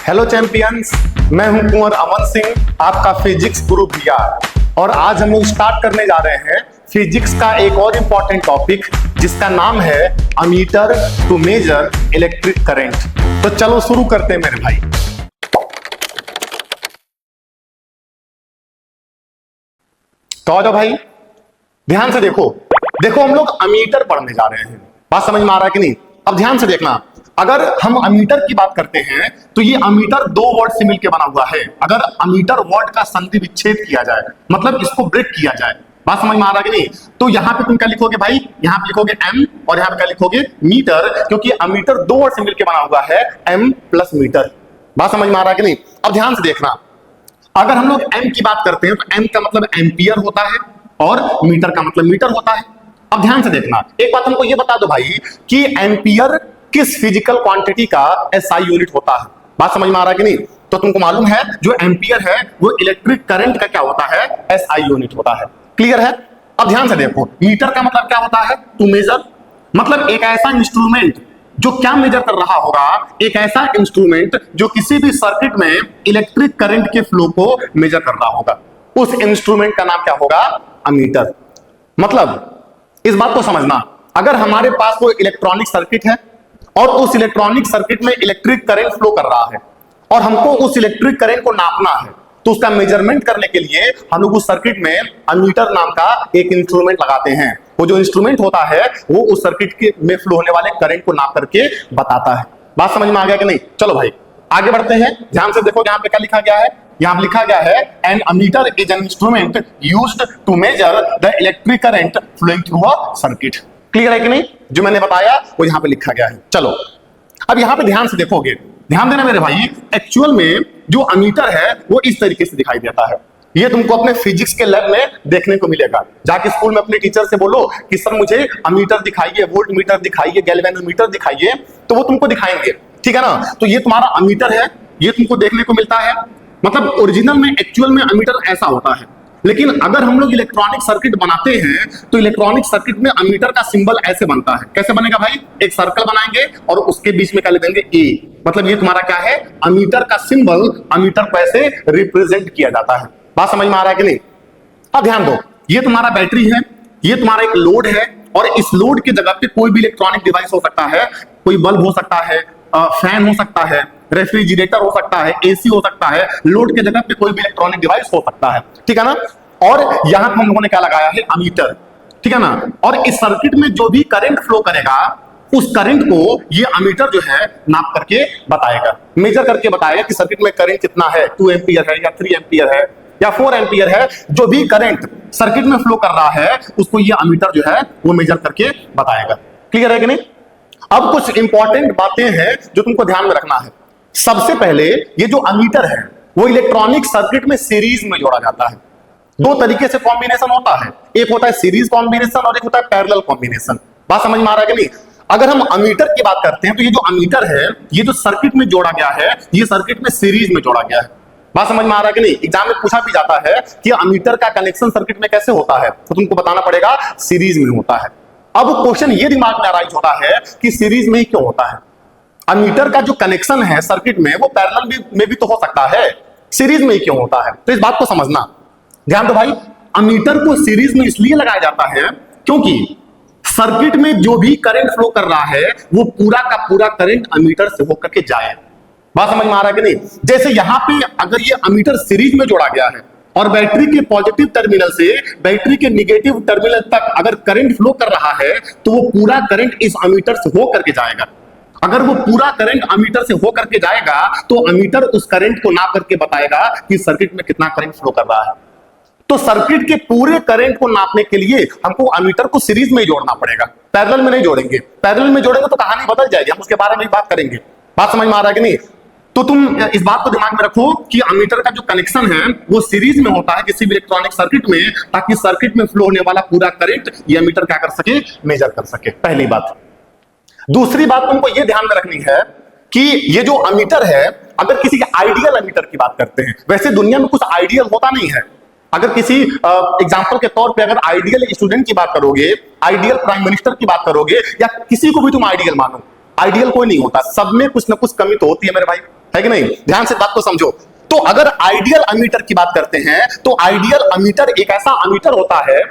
Hello champions, मैं हूं कुंवर अमन सिंह, आपका फिजिक्स गुरु भैया। और आज हम लोग स्टार्ट करने जा रहे हैं फिजिक्स का एक और इंपॉर्टेंट टॉपिक, जिसका नाम है ammeter to measure electric current. तो चलो शुरू करते हैं मेरे भाई। तो आ जाओ भाई, ध्यान से देखो हम लोग अमीटर पढ़ने जा रहे हैं। बात समझ में आ रहा है कि नहीं? अब ध्यान से देखना, अगर हम अमीटर की बात करते हैं तो ये अमीटर दो वर्ड से मिलकर बना हुआ है। अगर अमीटर वर्ड का संधि विच्छेद किया जाए, मतलब इसको ब्रेक किया जाए, बात समझ में आ रहा है कि नहीं? तो यहाँ पे तुम क्या लिखोगे भाई? यहाँ पे लिखोगे एम और यहाँ पे क्या लिखोगे? मीटर, क्योंकि अमीटर दो वर्ड से मिलकर बना हुआ है, एम प्लस मीटर। बात समझ में आ रहा है कि नहीं? अब ध्यान से देखना, अगर हम लोग एम की बात करते हैं तो एम का मतलब एम्पियर होता है और मीटर का मतलब मीटर होता है। अब ध्यान से देखना, एक बात हमको ये बता दो भाई कि एम्पियर किस फिजिकल क्वांटिटी का एसआई यूनिट होता है। बात समझ में आ रहा है कि नहीं? तो तुमको मालूम है जो एम्पियर है वो इलेक्ट्रिक करंट का क्या होता है? एसआई यूनिट होता है। क्लियर है? अब ध्यान से देखो, मीटर का मतलब क्या होता है? टू मेजर, मतलब एक ऐसा इंस्ट्रूमेंट जो क्या मेजर कर रहा होगा? एक ऐसा इंस्ट्रूमेंट जो किसी भी सर्किट में इलेक्ट्रिक करंट के फ्लो को मेजर कर रहा होगा, उस इंस्ट्रूमेंट का नाम क्या होगा? अमीटर। मतलब इस बात को समझना, अगर हमारे पास कोई इलेक्ट्रॉनिक सर्किट है और उस इलेक्ट्रॉनिक सर्किट में इलेक्ट्रिक करंट फ्लो कर रहा है और हमको उस इलेक्ट्रिक करंट को नापना है, तो उसका मेजरमेंट करने के लिए हम लोग उस सर्किट में अमीटर नाम का एक इंस्ट्रूमेंट लगाते हैं। वो जो इंस्ट्रूमेंट होता है वो उस सर्किट के में फ्लो होने वाले करंट को नाप करके बताता है। बात समझ में आ गया कि नहीं? चलो भाई आगे बढ़ते हैं। ध्यान से देखो यहाँ पे क्या लिखा गया है। यहाँ पे लिखा गया है an ammeter is an instrument used to measure the electric current flowing through a circuit. Clear है कि नहीं? जो मैंने बताया वो यहाँ पे लिखा गया है। चलो अब यहाँ पे ध्यान से देखोगे, ध्यान देना मेरे भाई, एक्चुअल में जो अमीटर है वो इस तरीके से दिखाई देता है। ये तुमको अपने फिजिक्स के लैब में देखने को मिलेगा। जाके स्कूल में अपने टीचर से बोलो कि सर मुझे अमीटर दिखाइए, वोल्ट मीटर दिखाइए, गैल्वेनोमीटर दिखाइए, तो वो तुमको दिखाएंगे। ठीक है ना? तो ये तुम्हारा अमीटर है, ये तुमको देखने को मिलता है। मतलब ओरिजिनल में एक्चुअल में अमीटर ऐसा होता है, लेकिन अगर हम लोग इलेक्ट्रॉनिक सर्किट बनाते हैं तो इलेक्ट्रॉनिक सर्किट में अमीटर का सिंबल ऐसे बनता है। कैसे बनेगा भाई? एक सर्कल बनाएंगे और उसके बीच में क्या लिख देंगे? ए। मतलब ये तुम्हारा क्या है? अमीटर का सिंबल। अमीटर को ऐसे रिप्रेजेंट किया जाता है। बात समझ में आ रहा है कि नहीं? अब ध्यान दो, ये तुम्हारा बैटरी है, ये तुम्हारा एक लोड है, और इस लोड की जगह पे कोई भी इलेक्ट्रॉनिक डिवाइस हो सकता है। कोई बल्ब हो सकता है, फैन हो सकता है, रेफ्रिजरेटर हो सकता है, एसी हो सकता है। लोड के जगह पे कोई भी इलेक्ट्रॉनिक डिवाइस हो सकता है। ठीक है ना? और यहां पर हम लोगों ने क्या लगाया है? अमीटर। ठीक है ना? और इस सर्किट में जो भी करंट फ्लो करेगा उस करंट को ये अमीटर जो है नाप करके बताएगा, मेजर करके बताएगा कि सर्किट में करंट कितना है, 2 एम्पियर है या 3 एम्पियर है या 4 एम्पियर है। जो भी करंट सर्किट में फ्लो कर रहा है उसको ये अमीटर जो है वो मेजर करके बताएगा। क्लियर है कि नहीं? अब कुछ इंपॉर्टेंट बातें हैं जो तुमको ध्यान में रखना है। सबसे पहले ये जो अमीटर है वो इलेक्ट्रॉनिक सर्किट में सीरीज में जोड़ा जाता है। दो तरीके से कॉम्बिनेशन होता है, एक होता है सीरीज कॉम्बिनेशन और एक होता है पैरेलल कॉम्बिनेशन। बात समझ में आ रहा है कि नहीं? अगर हम अमीटर की बात करते हैं तो ये जो अमीटर है ये जो सर्किट में जोड़ा गया है ये सर्किट में सीरीज में जोड़ा गया है। बात समझ में आ रहा है कि नहीं? एग्जाम में पूछा भी जाता है कि अमीटर का कनेक्शन सर्किट में कैसे होता है, तो तुमको बताना पड़ेगा सीरीज में होता है। अब क्वेश्चन ये दिमाग में अराइज होता है कि सीरीज में ही क्यों होता है? अमीटर का जो कनेक्शन है सर्किट में वो पैरेलल में भी तो हो सकता है, सीरीज में ही क्यों होता है? तो इस बात को समझना। ध्यान दो भाई, अमीटर को सीरीज में इसलिए लगाया जाता है क्योंकि सर्किट में जो भी करंट फ्लो कर रहा है वो पूरा का पूरा करंट अमीटर से होकर के जाए। बात समझ में आ रहा है कि नहीं? जैसे यहां पे अगर ये अमीटर सीरीज में जोड़ा गया है और बैटरी के पॉजिटिव टर्मिनल से बैटरी के निगेटिव टर्मिनल तक अगर करंट फ्लो कर रहा है तो वो पूरा करंट इस अमीटर से हो करके जाएगा। अगर वो पूरा करंट अमीटर से हो करके जाएगा तो अमीटर उस करंट को नाप करके बताएगा कि सर्किट में कितना करंट फ्लो कर रहा है। तो सर्किट के पूरे करंट को नापने के लिए हमको अमीटर को सीरीज में ही जोड़ना पड़ेगा, पैरेलल में नहीं जोड़ेंगे। पैरेलल में जोड़ेंगे तो कहानी बदल जाएगी, हम उसके बारे में बात करेंगे। बात समझ में आ रहा है कि नहीं? तो तुम इस बात को दिमाग में रखो कि अमीटर का जो कनेक्शन है वो सीरीज में होता है किसी भी इलेक्ट्रॉनिक सर्किट में, ताकि सर्किट में फ्लो होने वाला पूरा करंट ये अमीटर क्या कर सके? मेजर कर सके। पहली बात। दूसरी बात तुमको ये ध्यान में रखनी है कि ये जो अमीटर है, अगर किसी आइडियल अमीटर की बात करते हैं, वैसे दुनिया में कुछ आइडियल होता नहीं है। अगर किसी एग्जांपल के तौर पे अगर आइडियल स्टूडेंट की बात करोगे, आइडियल प्राइम मिनिस्टर की बात करोगे, या किसी को भी तुम आइडियल मानो, आइडियल कोई नहीं होता। सब में कुछ ना कुछ कमी तो होती है मेरे भाई, है कि नहीं? ध्यान से बात को समझो। तो अगर आइडियल अमीटर की बात करते हैं तो आइडियल अमीटर एक ऐसा अमीटर होता है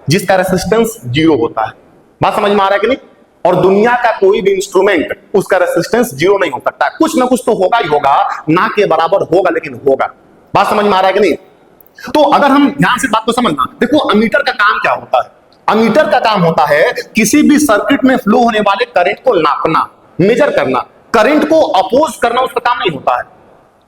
जिसका रेसिस्टेंस 0 होता है। बात समझ में आ रहा है कि नहीं? और दुनिया का कोई भी इंस्ट्रूमेंट उसका रेसिस्टेंस 0 नहीं हो सकता, कुछ ना कुछ तो होगा ही होगा, ना के बराबर होगा लेकिन होगा। बात समझ में आ रहा है कि नहीं? तो अगर हम ध्यान से बात को समझना, देखो अमीटर का काम क्या होता है? अमीटर का काम होता है किसी भी सर्किट में फ्लो होने वाले करंट को नापना, मेजर करना, करंट को अपोज करना उसका काम नहीं होता है।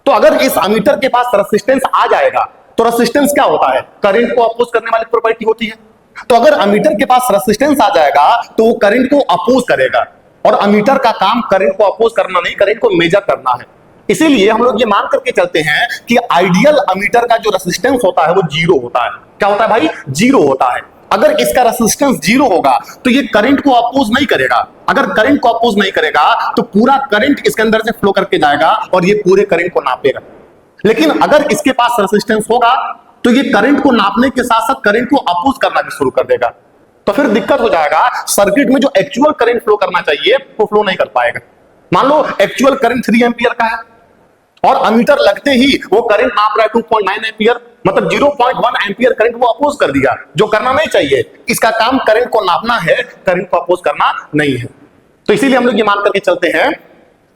तो अगर इस अमीटर के पास रेसिस्टेंस आ जाएगा तो रेसिस्टेंस क्या होता है? करंट को अपोज करने वाली प्रॉपर्टी होती है। तो अगर अमीटर के पास रेसिस्टेंस आ जाएगा तो वो करंट को अपोज करेगा, और अमीटर का काम करंट को अपोज करना नहीं, करंट को मेजर करना है। इसीलिए हम लोग ये मान करके चलते हैं कि आइडियल अमीटर का जो रेसिस्टेंस होता है वो 0 होता है। क्या होता है भाई? 0 होता है। अगर इसका रेसिस्टेंस 0 होगा तो ये करंट को अपोज नहीं करेगा। अगर करंट को अपोज नहीं करेगा तो पूरा करंट इसके अंदर से फ्लो करके जाएगा और ये पूरे करंट को नापेगा। लेकिन अगर इसके पास रेसिस्टेंस होगा तो ये करंट को नापने के साथ साथ करंट को अपोज करना भी शुरू कर देगा। तो फिर दिक्कत हो जाएगा, सर्किट में जो एक्चुअल करंट फ्लो करना चाहिए वो फ्लो नहीं कर पाएगा। मान लो एक्चुअल करंट 3 एम्पियर का है और अमीटर लगते ही वो करंट नाप रहा है 2.9 एम्पियर, मतलब 0.1 एम्पियर करंट वो अपोज कर दिया, जो करना नहीं चाहिए। इसका काम करंट को नापना है, करंट को अपोज करना नहीं है। तो इसीलिए हम लोग ये मान करके चलते हैं,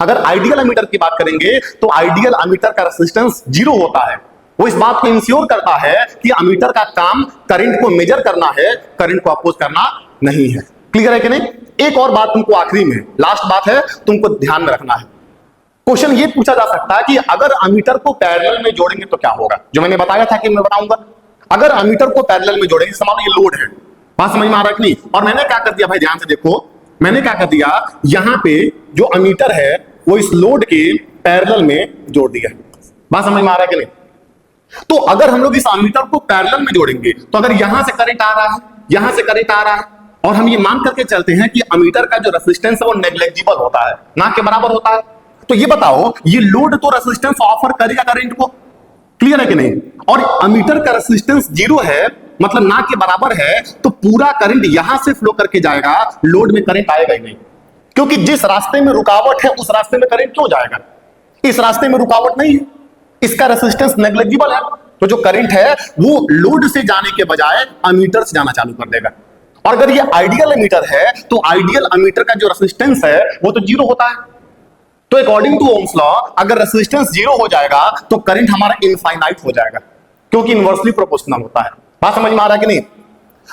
अगर आइडियल अमीटर की बात करेंगे तो आइडियल अमीटर का रेसिस्टेंस 0 होता है। वो इस बात को इंश्योर करता है कि अमीटर का काम करंट को मेजर करना है, करंट को अपोज करना नहीं है। क्लियर है कि नहीं? एक और बात तुमको आखिरी में, लास्ट बात है, तुमको ध्यान में रखना है। क्वेश्चन ये पूछा जा सकता है कि अगर अमीटर को पैरेलल में जोड़ेंगे तो क्या होगा, जो मैंने बताया था कि मैं बताऊंगा। अगर अमीटर को पैरेलल में जोड़ेंगे, मान लो ये लोड है, बात समझ में आ रहा है कि नहीं? और मैंने क्या कर दिया भाई, ध्यान से देखो, मैंने क्या कर दिया, यहां पे जो अमीटर है वो इस लोड के पैरेलल में जोड़ दिया। बात समझ में आ रहा है कि नहीं? तो अगर हम लोग इस अमीटर को पैरेलल में जोड़ेंगे तो अगर यहां से करंट आ रहा है, यहां से करंट आ रहा है, और हम ये मान करके चलते हैं कि अमीटर का जो रेसिस्टेंस है वो नेग्लेजिबल होता है, ना के बराबर होता है, तो ये बताओ ये लोड तो रेसिस्टेंस ऑफर करेगा करंट को। क्लियर है कि नहीं? और अमीटर का रेसिस्टेंस 0 है, मतलब ना के बराबर है, तो पूरा करंट यहां से फ्लो करके जाएगा, लोड में करंट आएगा ही नहीं। क्योंकि जिस रास्ते में रुकावट है उस रास्ते में करंट क्यों जाएगा? इस रास्ते में रुकावट नहीं है, इसका रेसिस्टेंस नेग्लेजिबल है, तो जो करंट है वो लोड से जाने के बजाय अमीटर से जाना चालू कर देगा। और अगर ये आइडियल अमीटर है तो आइडियल अमीटर का जो रेसिस्टेंस है वो तो 0 होता है। तो अकॉर्डिंग टू ओम्स लॉ अगर रेसिस्टेंस 0 हो जाएगा तो करंट हमारा इनफाइनाइट हो जाएगा, क्योंकि इनवर्सली प्रोपोर्शनल होता है। बात समझ में आ रहा है कि नहीं?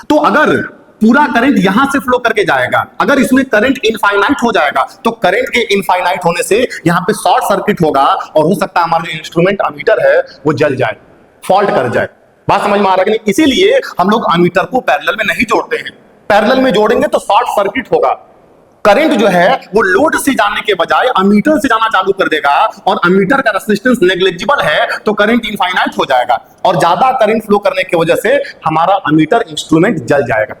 तो अगर पूरा करंट यहां से फ्लो करके जाएगा, अगर इसमें करंट इनफाइनाइट हो जाएगा तो करंट के इनफाइनाइट होने से यहां पे शॉर्ट सर्किट होगा और हो सकता है हमारा जो इंस्ट्रूमेंट अमीटर है वो जल जाए, फॉल्ट कर जाए। बात समझ में आ रहा है कि नहीं? इसीलिए हम लोग अमीटर को पैरेलल में नहीं जोड़ते हैं। पैरेलल में जोड़ेंगे तो शॉर्ट सर्किट होगा, करंट जो है वो लोड से जाने के बजाय अमीटर से जाना चालू कर देगा, और अमीटर का रेजिस्टेंस नेग्लिजिबल है तो करंट इनफाइनाइट हो जाएगा, और ज्यादा करंट फ्लो करने की वजह से हमारा अमीटर इंस्ट्रूमेंट जल जाएगा।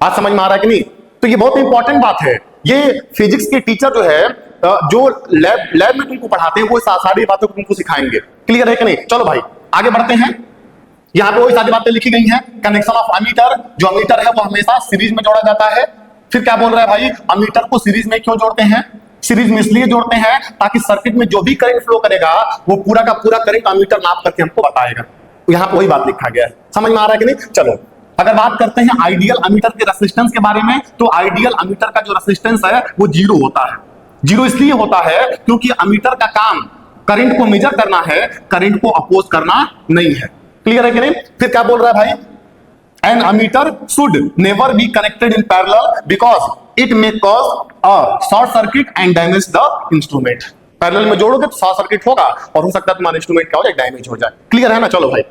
बात समझ में आ रहा है कि नहीं? तो ये बहुत इंपॉर्टेंट बात है। ये फिजिक्स के टीचर जो है जो लैब में तुमको पढ़ाते हैं वो सारी बातों को तुमको सिखाएंगे। क्लियर है कि नहीं? चलो भाई आगे बढ़ते हैं। यहाँ पे वही सारी बातें लिखी गई हैं। कनेक्शन ऑफ अमीटर, जो अमीटर है वो हमेशा सीरीज में जोड़ा जाता है। फिर क्या बोल रहा है भाई, अमीटर को सीरीज में क्यों जोड़ते हैं? सीरीज में इसलिए जोड़ते हैं ताकि सर्किट में जो भी करंट फ्लो करेगा वो पूरा का पूरा करंट अमीटर नाप करके हमको बताएगा। यहाँ पे वही बात लिखा गया है। समझ में आ रहा है कि नहीं? चलो अगर बात करते हैं आइडियल अमीटर के रेसिस्टेंस के बारे में, तो आइडियल अमीटर का जो रेसिस्टेंस है वो 0 होता है। 0 इसलिए होता है क्योंकि अमीटर का काम करंट को मेजर करना है, करंट को अपोज करना नहीं है। क्लियर है कि नहीं? फिर क्या बोल रहा है भाई, an ammeter should never be connected in parallel because it may cause a short circuit and damage the instrument। Parallel में जोड़ोगे तो शॉर्ट सर्किट होगा और हो सकता है तुम्हारा इंस्ट्रूमेंट क्या हो जाए, डैमेज हो जाए। क्लियर है ना? चलो भाई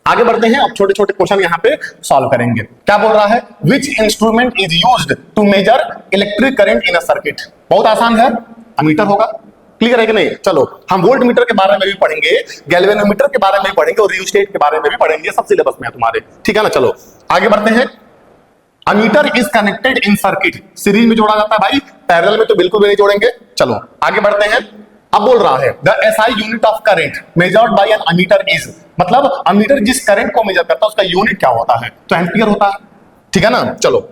आगे बढ़ते हैं। अब छोटे छोटे क्वेश्चन यहाँ पे सॉल्व करेंगे। क्या बोल रहा है, which instrument is used to measure electric current in a circuit। बहुत आसान है, अमीटर होगा। क्लियर है कि नहीं? चलो हम वोल्ट मीटर के बारे में भी पढ़ेंगे, गैल्वेनोमीटर के बारे में भी पढ़ेंगे और रियोस्टेट के बारे में भी पढ़ेंगे, सब सिलेबस में है तुम्हारे। ठीक है ना? चलो आगे बढ़ते हैं। Ammeter is connected in circuit, series में जोड़ा जाता है भाई, पैरेलल में तो बिल्कुल भी नहीं जोड़ेंगे। चलो आगे बढ़ते हैं। अब बोल रहा है the SI unit of current measured by an ammeter is, मतलब अमीटर जिस करंट को मेजर करता है उसका यूनिट क्या होता है, तो एम्पियर होता है। ठीक है ना? चलो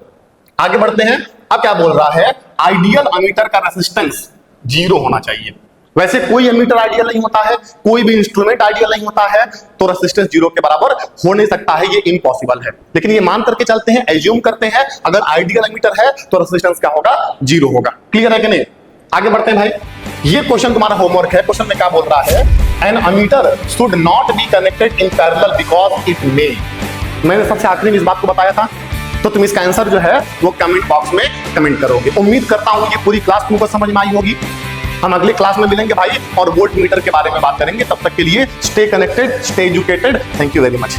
आगे बढ़ते हैं। अब क्या बोल रहा है, आइडियल अमीटर का रेसिस्टेंस 0 होना चाहिए। वैसे कोई एमीटर आइडियल नहीं होता है, कोई भी इंस्ट्रूमेंट आइडियल नहीं होता है, तो रेजिस्टेंस जीरो के बराबर हो नहीं सकता है, ये इम्पॉसिबल है। लेकिन ये मान करके चलते हैं, एज्यूम करते हैं अगर आइडियल एमीटर है तो रेजिस्टेंस क्या होगा, जीरो होगा। क्लियर है कि नहीं? आगे बढ़ते हैं भाई। ये क्वेश्चन तुम्हारा होमवर्क है। क्वेश्चन में क्या बोल रहा है, an ammeter should not be connected in parallel because it may. मैंने सबसे आखिरी में इस बात को बताया था, तो तुम इसका आंसर जो है वो कमेंट बॉक्स में कमेंट करोगे। उम्मीद करता हूं ये पूरी क्लास तुमको समझ में आई होगी। हम अगले क्लास में मिलेंगे भाई और वोल्ट मीटर के बारे में बात करेंगे। तब तक के लिए stay connected, stay educated. Thank you very much.